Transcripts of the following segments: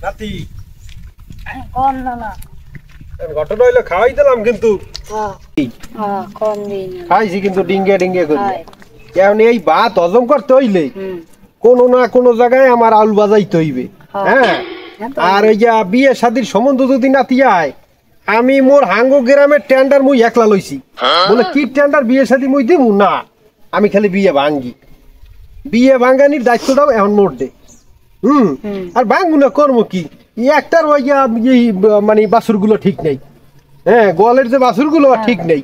নাতি কোন না ঘটনা হইলো খাওয়াই দিলাম কিন্তু কোন দিন খাইছি কিন্তু ডিঙ্গে ডিঙ্গে করি এখন এই ভাত হজম করতে হইলে কোনো না কোনো জায়গায় আমার আলু বাজাইতে হইবে। হ্যাঁ আর ওই যে বিয়ে শাদির সম্বন্ধ যদি নাতি আয় আমি মোর হাঙ্গো গ্রামের টেন্ডার মুই একলা লইছি। বলে কি টেন্ডার বিয়ে শাদি মুই দিব না, আমি খালি বিয়ে ভাঙ্গি, বিয়ে ভাঙ্গানির দায়িত্বটাও এখন মোর দে। আর ভাঙবো না কর্ম কি একটার ওই মানে বাছুর গুলো ঠিক নেই। হ্যাঁ গোয়ালের যে বাছুর গুলো ঠিক নেই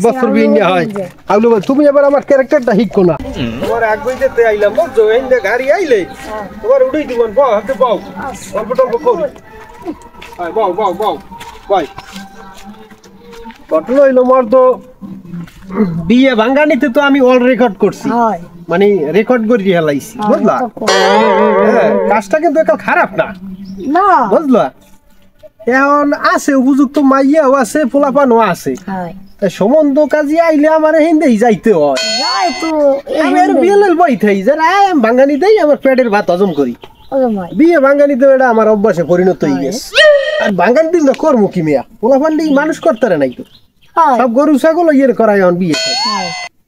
বছর বিয়ে হয় আলু। তুমি এবার আমার ক্যারেক্টারটা হিকো না, তোমার এক বই যেতে আইলাম বুঝছো, এই গাড়ি আইলে তোমার উড়েই দিব বাও হাতে বাও অল্প টল্প করি বাও বাও বাও বাই। ঘটনা হইলো মোর তো বিয়ে ভাঙ্গানিতে তো আমি অল রেকর্ড করছি, মানে রেকর্ড করে হেলাইছি বুঝলা। হ্যাঁ কাজটা কিন্তু একা খারাপ না বুঝলা। এখন আছে উপযুক্ত মাইয়াও আছে পোলাপানও আছে, সম্বন্ধ কাজে আইলে আমার হিন্দেই যাইতে হয়। আমি আর বিয়েল বই থাই যে ভাঙ্গানি দেই আমার পেটের ভাত হজম করি, বিয়ে ভাঙ্গানি তো এটা আমার অভ্যাসে পরিণত হয়ে গেছে। আর ভাঙ্গানি দিন কর্ম কি মেয়া পোলাপান মানুষ করতে নাই তো, সব গরু ছাগল ইয়ে করাই এখন বিয়ে।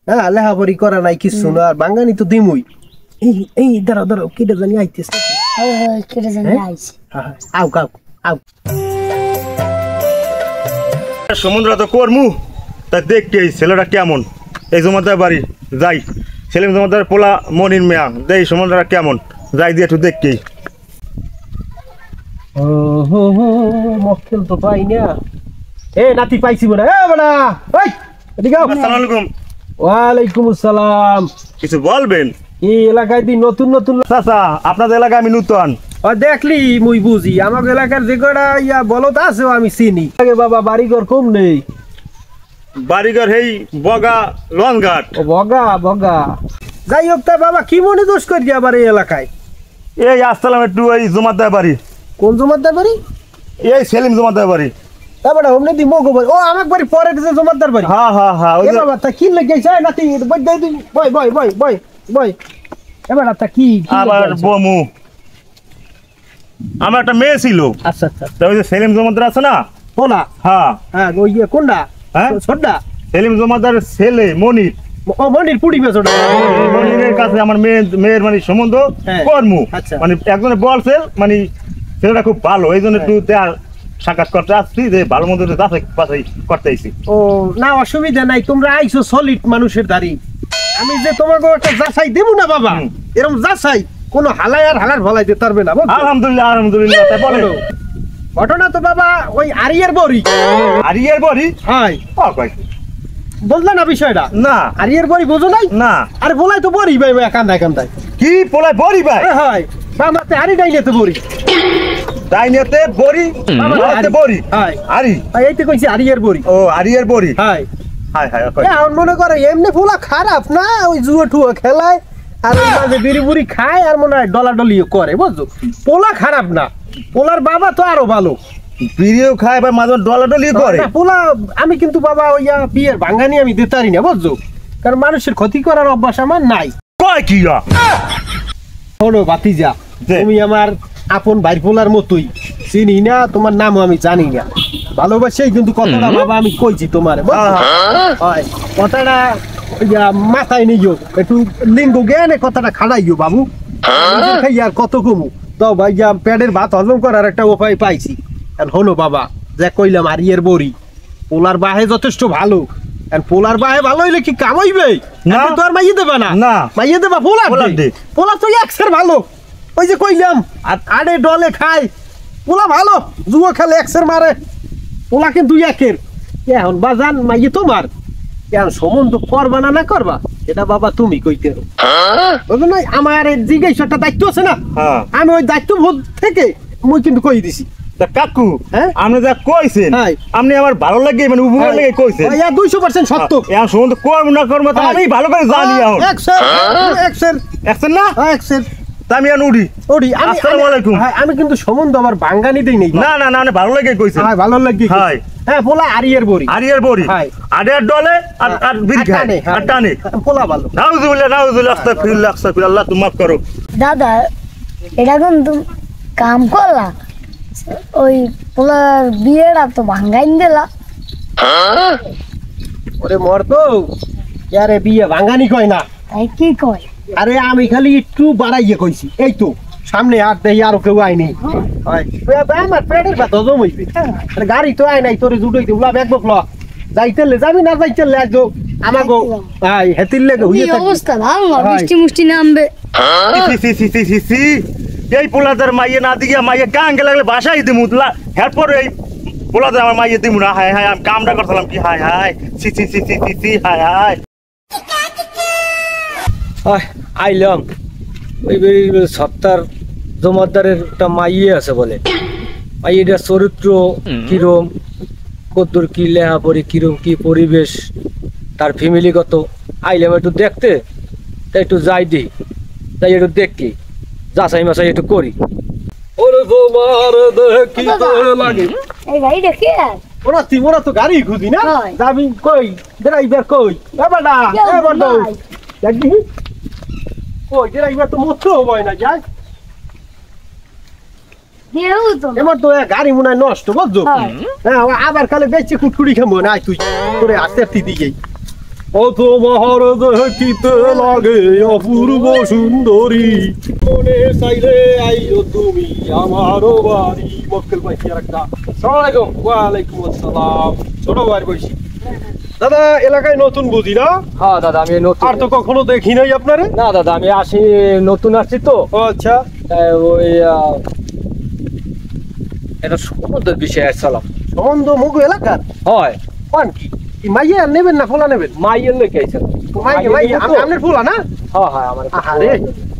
হ্যাঁ লেখাপড়ি করা নাই কিছু না, আর বাঙ্গানি তো দিমুই। এই দাঁড়াও দাঁড়াও কেটে জানি আইতেছে, আও কাউ আও সমুদ্র তো কর্মু তা দেখতে ছেলেটা কেমন। এই জমাদার বাড়ি যাই, সেলিম জমাদার পোলা মনির মেয়া দেই সমুদ্রটা কেমন, যাই দিয়ে একটু দেখতেই। মক্কেল তো পাই না। এ নাতি পাইছি বড়, এ বড়া ওই এদিকে আও। আসসালামু আলাইকুম। ওয়ালাইকুম আসসালাম। কিছু বলবেন? এই এলাকায় দি নতুন নতুন চাচা আপনাদের এলাকায় আমি নতুন। দেখলি মুই বুঝি আমার এলাকার যে কটা ইয়া বলত আছে আমি চিনি। আগে বাবা বাড়িঘর কম নেই, বাড়িঘর হেই বগা লঞ্চঘাট। ও বগা বগা যাই হোক তা বাবা কি মনে দোষ করি আবার এই এলাকায়? এই আসসালাম একটু এই জমাদার বাড়ি। কোন জমাদার বাড়ি? এই সেলিম জমাদার বাড়ি। তারপরে অমনি দি মগো বাড়ি। ও আমার বাড়ি পরে যে জমাদার বাড়ি। হ্যাঁ হ্যাঁ হ্যাঁ ওই বাবা তা কি লাগে যায় নাতি বই দে দিন বই বই বই বই বই। এবার তা কি আবার বমু আমার একটা মেয়ে ছিল। আচ্ছা আচ্ছা ওই যে সেলিম জমাদার আছে না কোনা? হ্যাঁ হ্যাঁ ওই কোনটা? হ্যাঁ ছোটটা সেলিম জমাদার ছেলে মনির। ও মনির পুড়ি বেচোটা। মনিরের কাছে আমার মেয়ের মানে সম্বন্ধ কর্মু। মানে একজনে বলছে মানে ছেলেটা খুব ভালো, এই জন্য একটু সাক্ষাৎ করতে আসছি যে ভালো মন্দ যাচাই করতে আইছি। ও না অসুবিধা নাই, তোমরা আইছো সলিড মানুষের দাঁড়ি, আমি যে তোমাকে একটা যাচাই দেবো না বাবা, এরকম যাচাই কোন হালাই আর হালার ভলাই দিতে পারবে না। আলহামদুলিল্লাহ আলহামদুলিল্লাহ। তাই বলে ঘটনা তো বাবা ওই আরিয়ার বড়ি। আরিয়ার বড়ি? হ্যাঁ বুঝলে না বিষয়টা? না আরিয়ার বড়ি বুঝো নাই? না আরে বলাই তো বড়ি ভাই কান্দায় কান্দায়। কি পোলাই বড়ি ভাই? হয় বামাতে আরি ডাইনেতে বড়ি, ডাইনেতে বড়ি বামাতে বড়ি। হ্যাঁ আরি এইতে কইছি আরিয়ার বড়ি। ও আরিয়ার বড়ি। হ্যাঁ হাই হাই এখন মনে করে এমনি পোলা খারাপ না, ওই জুয়া টুয়া খেলায় আর মাঝে বিড়ি বুড়ি খায় আর মনে হয় ডলাডলিও করে বুঝছো। পোলা খারাপ না, পোলার বাবা তো আরো ভালো, বিড়িও খায় বা মাঝে ডলাডলি করে। পোলা আমি কিন্তু বাবা ওই বিয়ের ভাঙ্গানি আমি দিতে পারি না বুঝছো, কারণ মানুষের ক্ষতি করার অভ্যাস আমার নাই। কয় কি শোনো ভাতিজা, তুমি আমার আপন ভাই পোলার মতোই, চিনি না তোমার নামও আমি জানি না, ভালোবাসাই কিন্তু কথাটা বাবা আমি কইছি তোমার কথাটা মাথায় নিও, একটু লিঙ্গ জ্ঞানে কথাটা খাড়াইও বাবু। আর কত কমু তো ভাই পেটের ভাত হজম করার একটা উপায় পাইছি। হলো বাবা যে কইলাম আরিয়ের বড়ি, পোলার বাহে যথেষ্ট ভালো, পোলার বাহে ভালো হইলে কি কাম হইবে? না তো আর মাইয়ে দেবা না, মাইয়ে দেবা পোলার পোলা তো একসের ভালো, ওই যে কইলাম আড়ে ডলে খায় পোলা ভালো, জুয়া খেলে একসের মারে, পোলা কিন্তু একের। এখন বাজান মাইয়ে তোমার, এখন সম্বন্ধ করবা না না করবা এটা বাবা তুমি কইতে বুঝলো না। আমার জিজ্ঞাসাটা দায়িত্ব আছে না, আমি ওই দায়িত্ব বোধ থেকে মুই কিন্তু কই দিছি। কাকু আপনি যা কইছেন আপনি আমার ভালো লাগে মানে উপকার লাগে কইছেন 200% সত্য। এখন সম্বন্ধ করব না করব তা আমি ভালো করে জানি। এখন একসের না একসের আমি উড়ি উড়ি। আসসালামু আলাইকুম। আমি কিন্তু সম্বন্ধ আমার ভাঙ্গানি দেই নাই। না না না মানে ভালো লাগে কইছেন। হ্যাঁ ভালো লাগে। হ্যাঁ হ্যাঁ পোলা আরিয়ার বড়ি, আরিয়ার বড়ি আড়ের ডলে আর বিড়ি খায় আর টানে পোলা ভালো। নাউজুবিল্লাহ নাউজুবিল্লাহ আস্তাগফিরুল্লাহ আস্তাগফিরুল্লাহ, তুমি মাফ করো দাদা। এটা কিন্তু কাম করলা ওই পোলার বিয়েটা তো ভাঙ্গাইন দিলা ওরে মর তো আরে বিয়ে ভাঙানি কয় না তাই কি কয় আরে আমি খালি একটু বাড়াইয়ে কইছি এই তো সামনে আর দেই আরো কেউ আইনি হয় আমার পেটের ব্যথা জমইবে আরে গাড়ি তো আই নাই তোরে জুড়াইতে উলা ব্যাগ বকল যাইতেলে যাবি না যাইতেলে আজো আমাগো হাই হেতিলে হইয়ে কি থাকি অবস্থা ভালো না হয়। বৃষ্টি মুষ্টি নামবে সি এই পোলাদার মাইয়ে না দিয়ে মাইয়ে গাঙ্গে লাগলে বাসাই দিমু এরপর এই পোলাদার আমার মাইয়ে দিমু না হায় হায় আমি কামটা করছিলাম কি হায় হায় সি হায় হায় আইলাম ওই সত্তার জমাদারের একটা মাইয়ে আছে বলে মাইয়েটার চরিত্র কিরম কদ্দুর কি লেহাপড়ি কিরম কি পরিবেশ তার ফ্যামিলিগত আইলাম একটু দেখতে তাই একটু যাই দিই তাই একটু দেখি যাচাই মাচাই একটু করি ওরে তোমার দেখিতে লাগে এই গাড়িটা কে ওরা তো গাড়ি খুঁজি না হয়। যাবি কই ড্রাইভার কই বাবাডা এ বড় দেখি কই ড্রাইভার তো মতো হয় না যাই দেও তো এবার তো এ গাড়ি মনে হয় নষ্ট বুঝছো হয়। হ্যাঁ ও আবার কালে বেঁচে কুটকুড়ি খাবো না তুই করে আসতে দিকে ও তোমার দেখিতে লাগে অপূর্ব সুন্দরী মনে চাইলে আইও তুমি আমার বাড়ি মক্কেল ভাই একটা আসসালামু আলাইকুম ওয়া আলাইকুম আসসালাম ছোট ভাই বসি দাদা এলাকায় নতুন বুঝি না হ্যাঁ দাদা আমি নতুন আর তো কখনো দেখি নাই আপনারে না দাদা আমি আসি নতুন আসছি তো ও আচ্ছা তাই ওই এটা সমুদ্রের বিষয়ে আসছিলাম সম্বন্ধ মুখ এলাকার হয় কোন কি মাইয়া নেবেন না ফোলা নেবেন মাইয়ের লোক আইছিলাম মাইয়া আপনার ফোলা না হ্যাঁ হ্যাঁ আমার আরে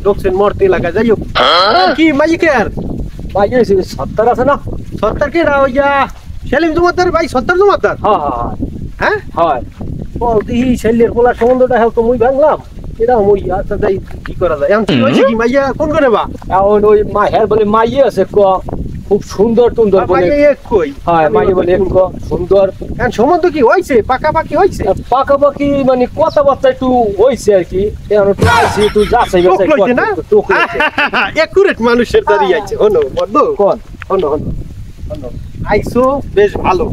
লোকসেন মরতে এলাকা যাই হোক কি মাইয়া কে আর মাইয়ের সত্তর আছে না সত্তর কে রা ওইয়া সেলিম জমাদার ভাই সত্তর জমাদার হ্যাঁ হ্যাঁ হ্যাঁ হয় ও দিহি ছেলের পোলা সম্বন্ধটা হ্যাঁ তো মুই ভাঙলাম এটা মুই আচ্ছা যাই কি করা যায় এখন কি হয়েছে কি মাইয়া কোন করে বা এখন ওই মা হ্যাঁ বলে মাইয়ে আছে খুব সুন্দর টুন্দর বলে মাইয়া এক কই হ্যাঁ মাইয়ে বলে একটু সুন্দর এখন সম্বন্ধ কি হয়েছে পাকাপাকি হয়েছে পাকাপাকি মানে কথাবার্তা একটু হয়েছে আর কি এখন একটু আইসি একটু যাচাই বাছাই টোক লইছে না? করতে, টোক লইছে। একুরেট মানুষের দাঁড়িয়ে আছে হনো বড় কোন হনো হনো আইসো বেশ ভালো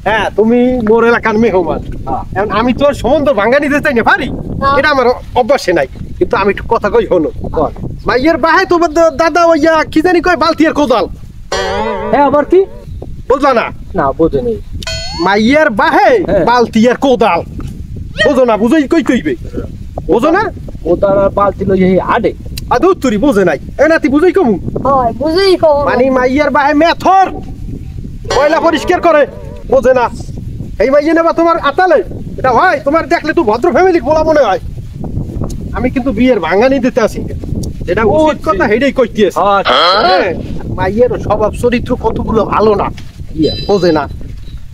হ্যাঁ তুমি মোর এলাকার মেহমান হ্যাঁ। এখন আমি তোর সম্বন্ধ ভাঙ্গা নিতে চাই না পারি হ্যাঁ। এটা আমার অভ্যাসে নাই কিন্তু আমি একটু কথা কই হনো কোন মাইয়ের বাহে তোমার দাদা ওইয়া কি জানি কয় বালতি আর কোদাল হ্যাঁ আবার কি বুঝলা না না বোঝেনি মাইয়ের বাহে হ্যাঁ। বালতি আর কোদাল বুঝো না বুঝোই কই কইবে বুঝো না ও তার আর বালতি লই এই আডে আদৌ তুরি বুঝে নাই এ নাতি বুঝই কমু হয় বুঝেই কম মানে মাইয়ের বাহে মেথর ময়লা পরিষ্কার করে বোঝে না এই মাইয়ে নেবা তোমার আতালে এটা হয় তোমার দেখলে তো ভদ্র ফ্যামিলি বলা মনে হয় আমি কিন্তু বিয়ের ভাঙানি দিতে আসি যেটা উচিত বুঝছি। কথা হেডেই কইতেছে হ্যাঁ মাইয়ের স্বভাব চরিত্র কতগুলো ভালো না ইয়া, বোঝে না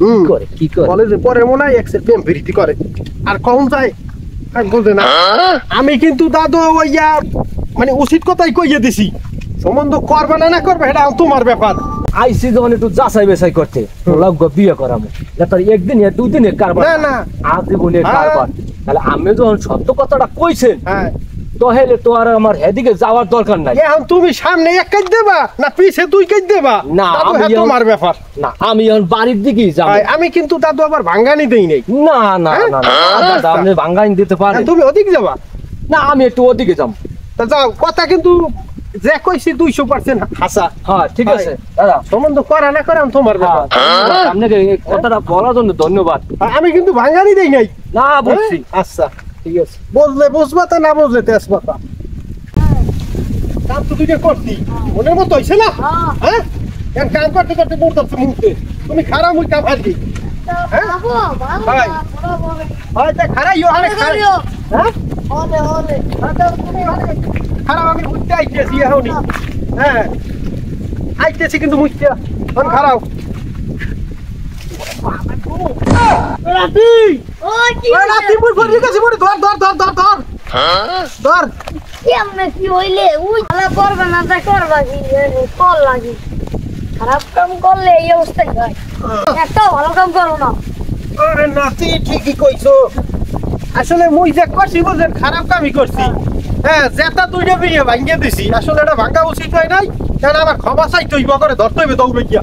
হুম করে কি করে বলে যে পরে মনে হয় এক্সের প্রেম প্রীতি করে আর কখন যায় আর বোঝে না আমি কিন্তু দাদু ওইয়া মানে উচিত কথাই কইয়ে দিছি সম্বন্ধ করবে না না করবে এটা তোমার ব্যাপার আইসি যখন একটু যাচাই বাছাই করতে লাগবে বিয়ে করাবো না তার একদিন দুদিনের কারবার না না আজীবনের হ্যাঁ। কারবার তাহলে আমি যখন সত্য কথাটা কইছেন হ্যাঁ তাহলে তো আর আমার হেদিকে যাওয়ার দরকার নাই এখন তুমি সামনে এক কাজ দেবা না পিছে দুই কাজ দেবা না, দাদু, আমি হ্যাঁ, এখন- তোমার ব্যাপার না আমি এখন বাড়ির দিকেই যাবো হয়, আমি কিন্তু দাদু আবার ভাঙ্গানি দেই নাই না না হ্যাঁ? না না, দাদা, আপনি ভাঙ্গাইন দিতে পারেন হ্যাঁ, তুমি ওদিক যাবা না আমি একটু ওদিকে যাবো তা যাও কথা কিন্তু যে কইছি 200% হাসা হ্যাঁ ঠিক হয়। আছে দাদা সম্বন্ধ করা না করা তোমার হ্যাঁ, ব্যাপার ধন্যবাদ। আপনাকে এই কথাটা বলার জন্য ধন্যবাদ আমি কিন্তু ভাঙ্গানি দেই নাই না বুঝছি হ্যাঁ? আচ্ছা ঠিক আছে বুঝলে বুঝবা তা না বুঝলে তেজ পাতা কাম তো দুইটা করছি মনের মতো হইছে না হ্যাঁ হ্যাঁ এখন কাম করতে করতে পড়তেছে মুখতে তুমি খারাপ মুখ কাম হারবি হ্যাঁ? বাবু ভালো হয়। না বড় বড় হয়তো খারাইও আরে খারাই হ্যাঁ ওরে ওরে খারাপ আমি বুঝতে আইতেছি এখনই হ্যাঁ আইতেছি কিন্তু বুঝতে এখন খারাপ রাতি ও কি রাতি মুই ফোন রেখেছি বড় ধর ধর ধর ধর ধর ধর কেমনে কি হইলে উই ভালো করবে না তা করবা কি কল লাগি খারাপ কাম করলে এই অবস্থায় হয় একটা ভালো কাম করো না আরে নাতি ঠিকই কইছো আসলে মুই যে করছি বুঝলেন খারাপ কামই করছি হ্যাঁ যেটা দুইটা বিয়ে ভাঙ্গে দিছি আসলে এটা ভাঙ্গা উচিত হয় নাই কেন আমার ক্ষমা চাই তুই করে ধরতে হইবে দৌড়ে গিয়া